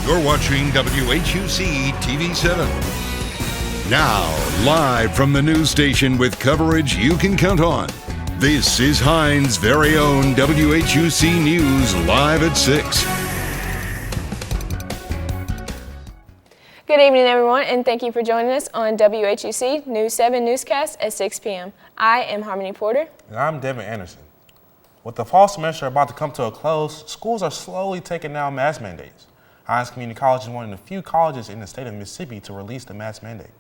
You're watching WHUC TV 7. Now, live from the news station with coverage you can count on. This is Hines' very own WHUC News live at 6. Good evening, everyone, and thank you for joining us on WHUC News 7 Newscast at 6 p.m. I am Harmony Porter. And I'm Devin Anderson. With the fall semester about to come to a close, schools are slowly taking down mask mandates. Hines Community College is one of the few colleges in the state of Mississippi to release the mask mandate.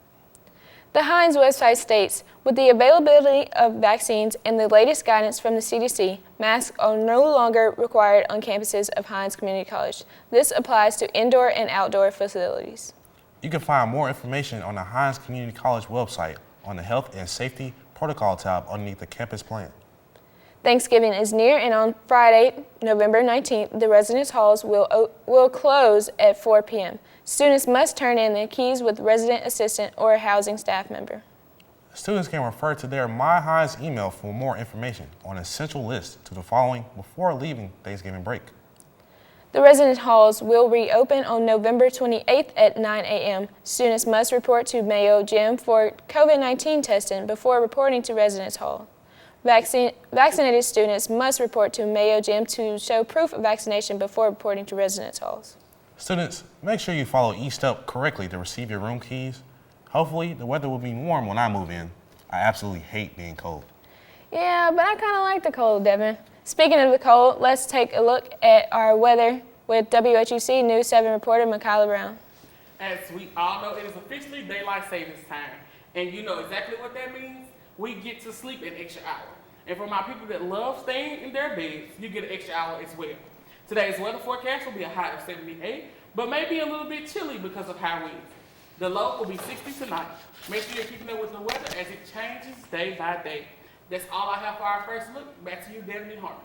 The Hines website states, with the availability of vaccines and the latest guidance from the CDC, masks are no longer required on campuses of Hines Community College. This applies to indoor and outdoor facilities. You can find more information on the Hines Community College website on the Health and Safety Protocol tab underneath the campus plan. Thanksgiving is near, and on Friday, November 19th, the residence halls will close at 4 p.m. Students must turn in their keys with resident assistant or a housing staff member. Students can refer to their My Hines email for more information on essential lists to the following before leaving Thanksgiving break. The residence halls will reopen on November 28th at 9 a.m. Students must report to Mayo Gym for COVID-19 testing before reporting to residence hall. Vaccinated students must report to Mayo Gym to show proof of vaccination before reporting to residence halls. Students, make sure you follow each step correctly to receive your room keys. Hopefully, the weather will be warm when I move in. I absolutely hate being cold. Yeah, but I kind of like the cold, Devin. Speaking of the cold, let's take a look at our weather with WHUC News 7 reporter Makayla Brown. As we all know, it is officially daylight savings time. And you know exactly what that means? We get to sleep an extra hour. And for my people that love staying in their beds, you get an extra hour as well. Today's weather forecast will be a high of 78, but maybe a little bit chilly because of high winds. The low will be 60 tonight. Make sure you're keeping up with the weather as it changes day by day. That's all I have for our first look. Back to you, Devin and Harvey.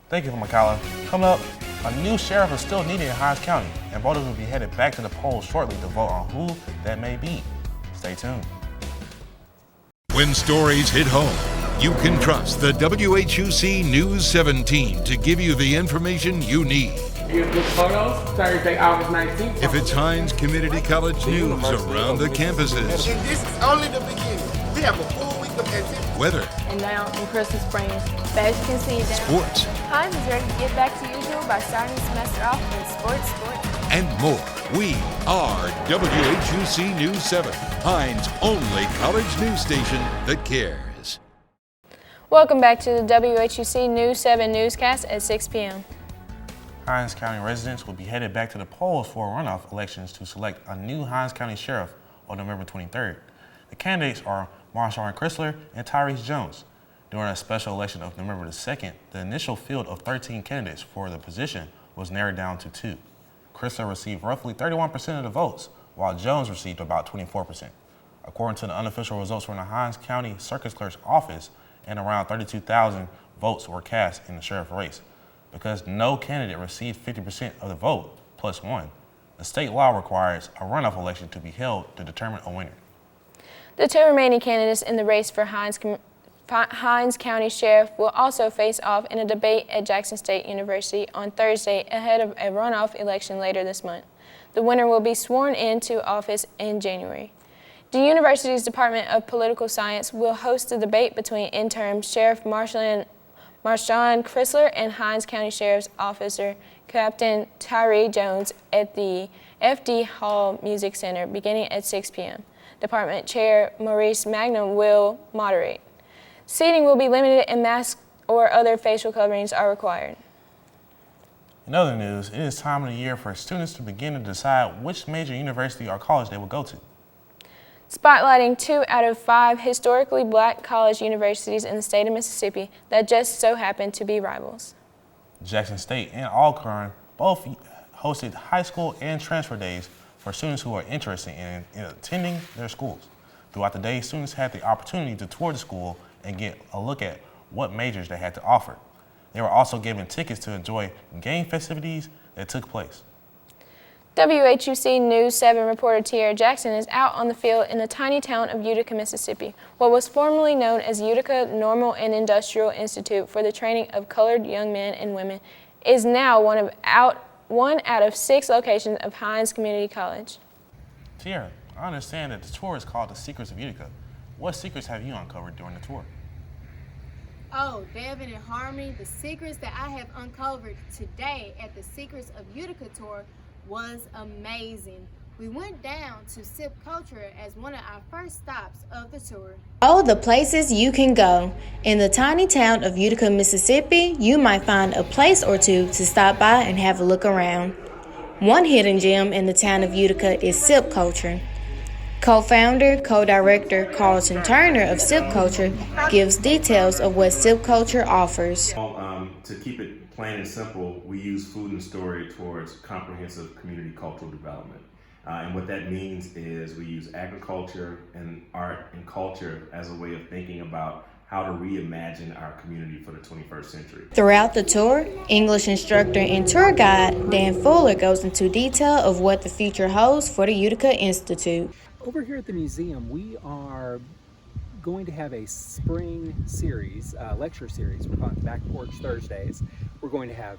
Thank you, Makayla. Coming up, a new sheriff is still needed in Hines County, and voters will be headed back to the polls shortly to vote on who that may be. Stay tuned. When stories hit home, you can trust the WHUC News 17 to give you the information you need. Here's the photos, Thursday, August 19th. If it's Hines Community College news around the campuses. And this is only the beginning. We have a full week of activity. Weather. And now in Crystal Springs, as you can see, Sports. Hines is ready to get back to usual by starting the semester off with sports. And more. We are WHUC News 7, Hines' only college news station that cares. Welcome back to the WHUC News 7 newscast at 6 p.m. Hines County residents will be headed back to the polls for runoff elections to select a new Hines County sheriff on November 23rd. The candidates are Marshawn Chrysler and Tyrese Jones. During a special election of November 2nd, the initial field of 13 candidates for the position was narrowed down to 2. Chrysler received roughly 31% of the votes, while Jones received about 24%. According to the unofficial results from the Hines County Circus Clerk's office, and around 32,000 votes were cast in the sheriff race. Because no candidate received 50% of the vote, plus one, the state law requires a runoff election to be held to determine a winner. The two remaining candidates in the race for Hines County Sheriff will also face off in a debate at Jackson State University on Thursday ahead of a runoff election later this month. The winner will be sworn into office in January. The university's Department of Political Science will host a debate between interim Sheriff Marshawn Chrysler and Hines County Sheriff's Officer Captain Tyree Jones at the F.D. Hall Music Center beginning at 6 p.m. Department Chair Maurice Magnum will moderate. Seating will be limited and masks or other facial coverings are required. In other news, it is time of the year for students to begin to decide which major university or college they will go to. Spotlighting 2 out of 5 historically black college universities in the state of Mississippi that just so happen to be rivals. Jackson State and Alcorn both hosted high school and transfer days for students who are interested in attending their schools. Throughout the day, students had the opportunity to tour the school and get a look at what majors they had to offer. They were also given tickets to enjoy game festivities that took place. WHUC News 7 reporter Tiara Jackson is out on the field in the tiny town of Utica, Mississippi. What was formerly known as Utica Normal and Industrial Institute for the Training of Colored Young Men and Women is now one of one out of 6 locations of Hinds Community College. Tiara, I understand that the tour is called The Secrets of Utica. What secrets have you uncovered during the tour? Oh, Devin and Harmony, the secrets that I have uncovered today at the Secrets of Utica tour was amazing. We went down to Sip Culture as one of our first stops of the tour. Oh, the places you can go. In the tiny town of Utica, Mississippi, you might find a place or two to stop by and have a look around. One hidden gem in the town of Utica is Sip Culture. Co-founder, co-director Carlton Turner of Sip Culture gives details of what Sip Culture offers. To keep it plain and simple, we use food and story towards comprehensive community cultural development. And what that means is we use agriculture and art and culture as a way of thinking about how to reimagine our community for the 21st century. Throughout the tour, English instructor and tour guide Dan Fuller goes into detail of what the future holds for the Utica Institute. Over here at the museum, we are going to have a spring series, lecture series. We're calling it Back Porch Thursdays. We're going to have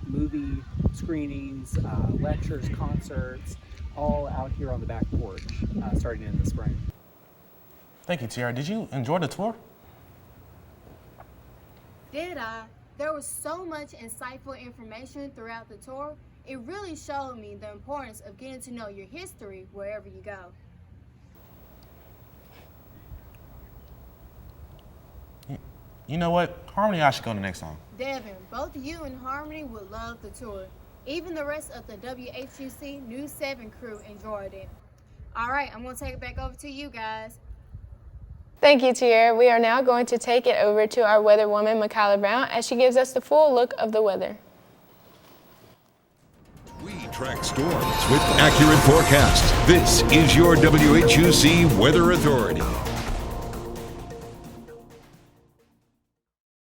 movie screenings, lectures, concerts, all out here on the back porch, starting in the spring. Thank you, Tiara. Did you enjoy the tour? Did I? There was so much insightful information throughout the tour. It really showed me the importance of getting to know your history wherever you go. You know what? Harmony and I should go the next time. Devin, both you and Harmony would love the tour. Even the rest of the WHUC News 7 crew enjoyed it. All right, I'm going to take it back over to you guys. Thank you, Tiara. We are now going to take it over to our weather woman, Michaela Brown, as she gives us the full look of the weather. We track storms with accurate forecasts. This is your WHUC Weather Authority.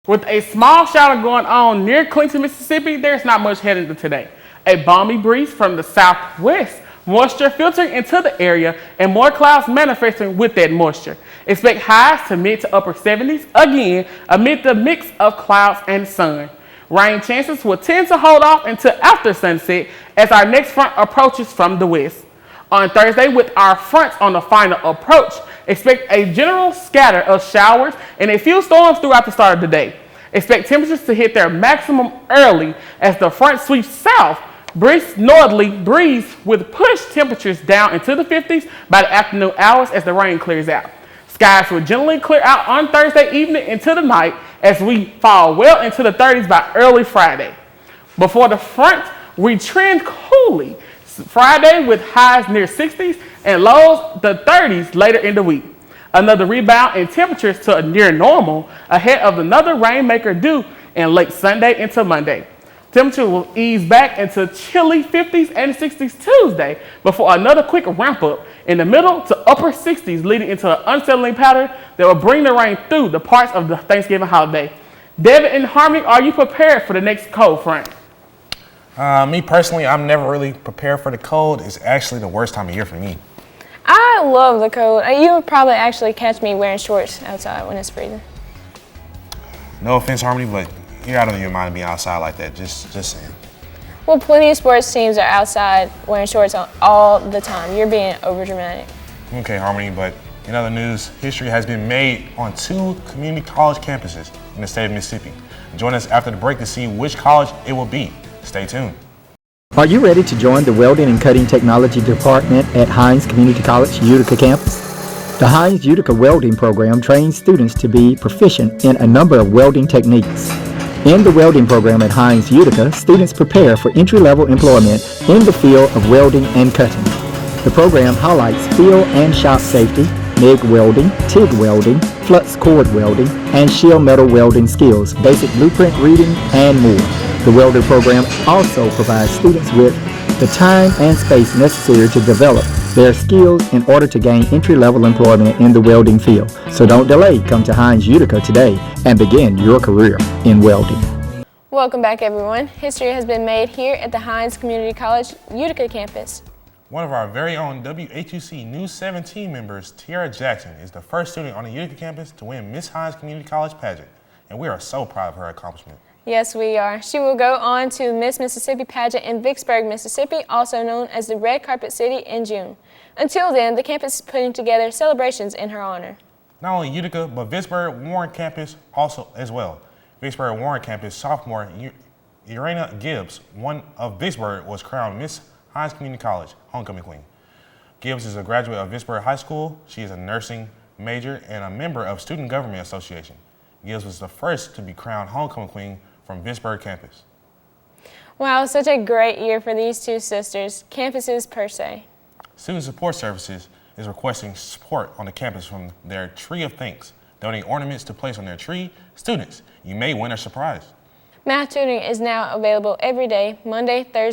With a small shower going on near Clinton, Mississippi, there's not much heading to today. A balmy breeze from the southwest, moisture filtering into the area, and more clouds manifesting with that moisture. Expect highs to mid to upper 70s, again, amid the mix of clouds and sun. Rain chances will tend to hold off until after sunset as our next front approaches from the west. On Thursday, with our fronts on the final approach, expect a general scatter of showers and a few storms throughout the start of the day. Expect temperatures to hit their maximum early as the front sweeps south. Brisk northerly breeze with push temperatures down into the 50s by the afternoon hours as the rain clears out. Skies will generally clear out on Thursday evening into the night as we fall well into the 30s by early Friday. Before the front, we trend coolly Friday with highs near 60s and lows the 30s later in the week. Another rebound in temperatures to near normal ahead of another rainmaker due in late Sunday into Monday. Temperature will ease back into chilly 50s and 60s Tuesday before another quick ramp up in the middle to upper 60s, leading into an unsettling pattern that will bring the rain through the parts of the Thanksgiving holiday. Devin and Harmony, are you prepared for the next cold front? Me personally, I'm never really prepared for the cold. It's actually the worst time of year for me. I love the cold. You would probably actually catch me wearing shorts outside when it's freezing. No offense, Harmony, but you're out of your mind being outside like that. Just saying. Well, plenty of sports teams are outside wearing shorts all the time. You're being overdramatic. Okay, Harmony, but in other news, history has been made on 2 community college campuses in the state of Mississippi. Join us after the break to see which college it will be. Stay tuned. Are you ready to join the Welding and Cutting Technology Department at Hinds Community College, Utica campus? The Hinds Utica Welding Program trains students to be proficient in a number of welding techniques. In the welding program at Hinds Utica, students prepare for entry-level employment in the field of welding and cutting. The program highlights field and shop safety, MIG welding, TIG welding, flux cord welding, and shear metal welding skills, basic blueprint reading, and more. The welder program also provides students with the time and space necessary to develop their skills in order to gain entry-level employment in the welding field. So don't delay. Come to Hinds Utica today and begin your career in welding. Welcome back, everyone. History has been made here at the Hinds Community College Utica campus. One of our very own WHUC News 7 team members, Tiara Jackson, is the first student on the Utica campus to win Miss Hinds Community College pageant, and we are so proud of her accomplishment. Yes, we are. She will go on to Miss Mississippi pageant in Vicksburg, Mississippi, also known as the Red Carpet City, in June. Until then, the campus is putting together celebrations in her honor. Not only Utica, but Vicksburg Warren campus also as well. Vicksburg Warren campus sophomore Urena Gibbs, one of Vicksburg, was crowned Miss Hinds Community College Homecoming Queen. Gibbs is a graduate of Vicksburg High School. She is a nursing major and a member of Student Government Association. Gibbs was the first to be crowned Homecoming Queen from Vicksburg campus. Wow, such a great year for these two sisters. Campuses per se. Student Support Services is requesting support on the campus from their Tree of Thanks, donating ornaments to place on their tree. Students, you may win a surprise. Math tutoring is now available every day, Monday through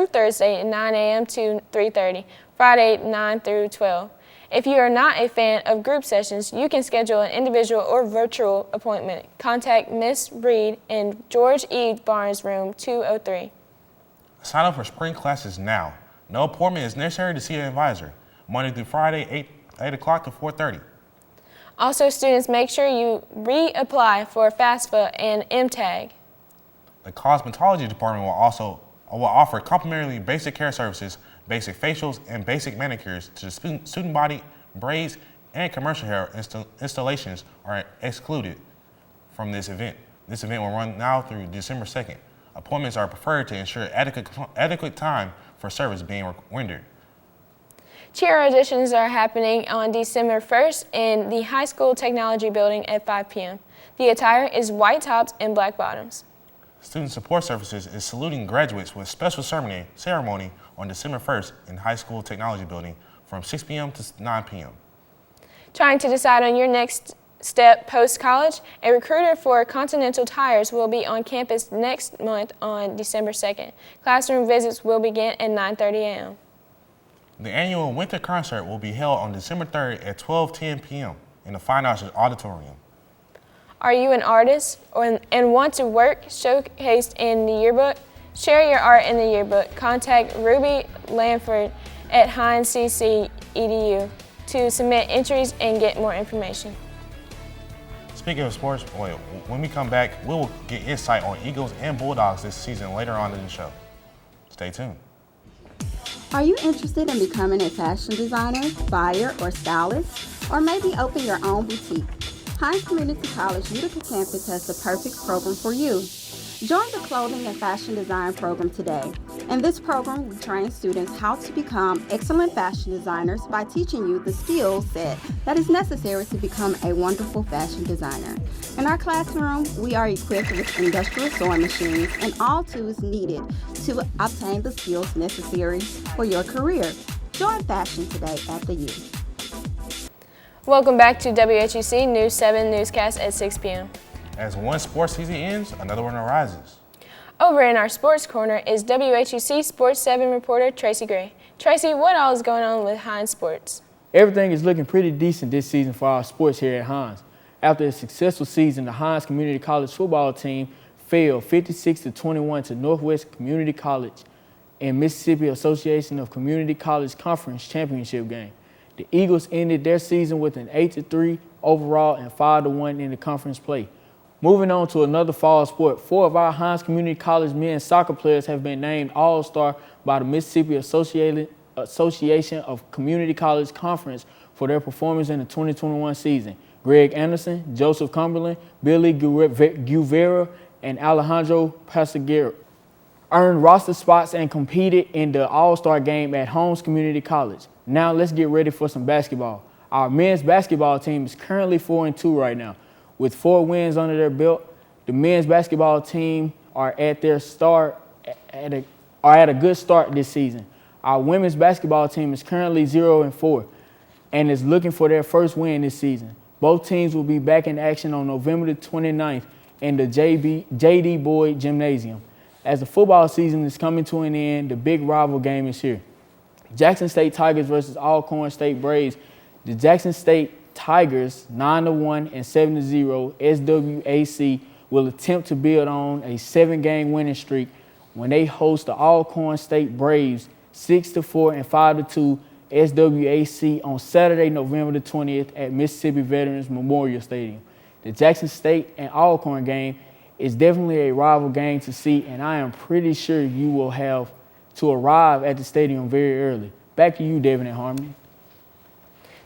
Thursday at 9 a.m. to 3:30, Friday 9 through 12. If you are not a fan of group sessions, you can schedule an individual or virtual appointment. Contact Miss Reed in George E. Barnes, room 203. Sign up for spring classes now. No appointment is necessary to see an advisor. Monday through Friday, 8 o'clock to 4:30. Also, students, make sure you reapply for FAFSA and MTAG. The cosmetology department will offer complimentary basic hair services, basic facials, and basic manicures to the student body. Braids and commercial hair installations are excluded from this event. This event will run now through December 2nd. Appointments are preferred to ensure adequate time for service being rendered. Cheer auditions are happening on December 1st in the High School Technology Building at 5 p.m. The attire is white tops and black bottoms. Student Support Services is saluting graduates with a special ceremony on December 1st in High School Technology Building from 6 p.m. to 9 p.m. Trying to decide on your next step post-college? A recruiter for Continental Tires will be on campus next month on December 2nd. Classroom visits will begin at 9:30 a.m. The annual winter concert will be held on December 3rd at 12:10 p.m. in the Fine Arts Auditorium. Are you an artist and want to work showcased in the yearbook? Share your art in the yearbook. Contact Ruby Lanford at HindsCC.edu to submit entries and get more information. Speaking of sports, when we come back, we will get insight on Eagles and Bulldogs this season later on in the show. Stay tuned. Are you interested in becoming a fashion designer, buyer, or stylist? Or maybe open your own boutique? Hinds Community College Utica campus has the perfect program for you. Join the Clothing and Fashion Design program today. In this program, we train students how to become excellent fashion designers by teaching you the skill set that is necessary to become a wonderful fashion designer. In our classroom, we are equipped with industrial sewing machines and all tools needed to obtain the skills necessary for your career. Join fashion today at the U. Welcome back to WHUC News 7 Newscast at 6 p.m. As one sports season ends, another one arises. Over in our sports corner is WHUC Sports 7 reporter Tracy Gray. Tracy, what all is going on with Hinds Sports? Everything is looking pretty decent this season for our sports here at Hinds. After a successful season, the Hinds Community College football team fell 56-21 to Northwest Community College in Mississippi Association of Community College Conference Championship game. The Eagles ended their season with an 8-3 overall and 5-1 in the conference play. Moving on to another fall sport, 4 of our Hinds Community College men's soccer players have been named All-Star by the Mississippi Association of Community College Conference for their performance in the 2021 season. Greg Anderson, Joseph Cumberland, Billy Guevara, and Alejandro Pasaguero earned roster spots and competed in the All-Star game at Holmes Community College. Now let's get ready for some basketball. Our men's basketball team is currently 4-2 right now. With 4 wins under their belt, the men's basketball team are at a good start this season. Our women's basketball team is currently 0-4 and is looking for their first win this season. Both teams will be back in action on November the 29th in the J.D. Boyd Gymnasium. As the football season is coming to an end, the big rival game is here. Jackson State Tigers versus Alcorn State Braves. The Jackson State Tigers, 9-1 and 7-0 SWAC, will attempt to build on a 7-game winning streak when they host the Alcorn State Braves, 6-4 and 5-2 SWAC on Saturday, November the 20th at Mississippi Veterans Memorial Stadium. The Jackson State and Alcorn game It's definitely a rival game to see, and I am pretty sure you will have to arrive at the stadium very early. Back to you, Devin and Harmony.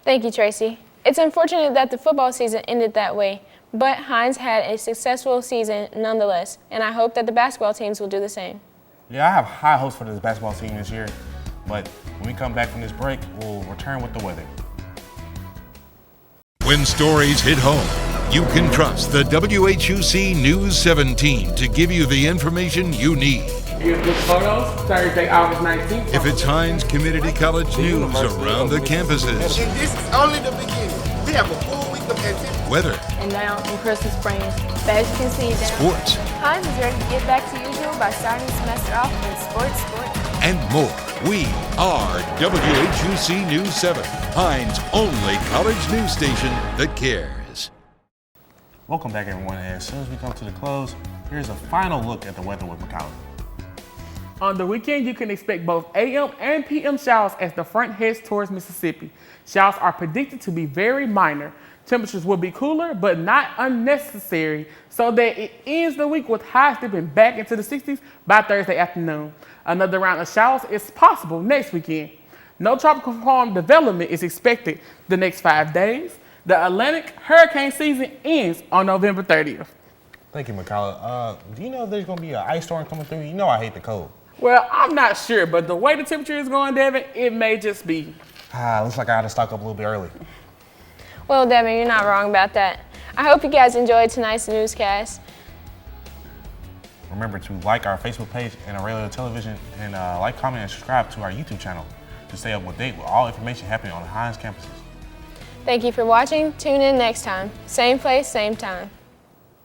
Thank you, Tracy. It's unfortunate that the football season ended that way, but Hines had a successful season nonetheless, and I hope that the basketball teams will do the same. Yeah, I have high hopes for this basketball team this year, but when we come back from this break, we'll return with the weather. When stories hit home, you can trust the WHUC News 17 to give you the information you need. Here's the photos, Thursday, August 19th. If it's Hines Community College news around the campuses, And this is only the beginning. We have a full week of activity. weather, And now in Crystal Springs, as you can see down, sports, Hines is ready to get back to usual by starting the semester off with sports. and more. We are WHUC News 7, Hines' only college news station that cares. Welcome back, everyone. And as soon as we come to the close, here's a final look at the weather with McCollum. On the weekend, you can expect both AM and PM showers as the front heads towards Mississippi. Showers are predicted to be very minor. Temperatures will be cooler, but not unnecessary, so that it ends the week with highs dipping back into the 60s by Thursday afternoon. Another round of showers is possible next weekend. No tropical storm development is expected the next 5 days. The Atlantic hurricane season ends on November 30th. Thank you, McCollum. Do you know if there's going to be an ice storm coming through? You know I hate the cold. Well, I'm not sure, but the way the temperature is going, Devin, it may just be. Looks like I had to stock up a little bit early. Well, Devin, you're not wrong about that. I hope you guys enjoyed tonight's newscast. Remember to like our Facebook page and our radio television, and like, comment, and subscribe to our YouTube channel to stay up to date with all information happening on the Hines campuses. Thank you for watching. Tune in next time. Same place, same time.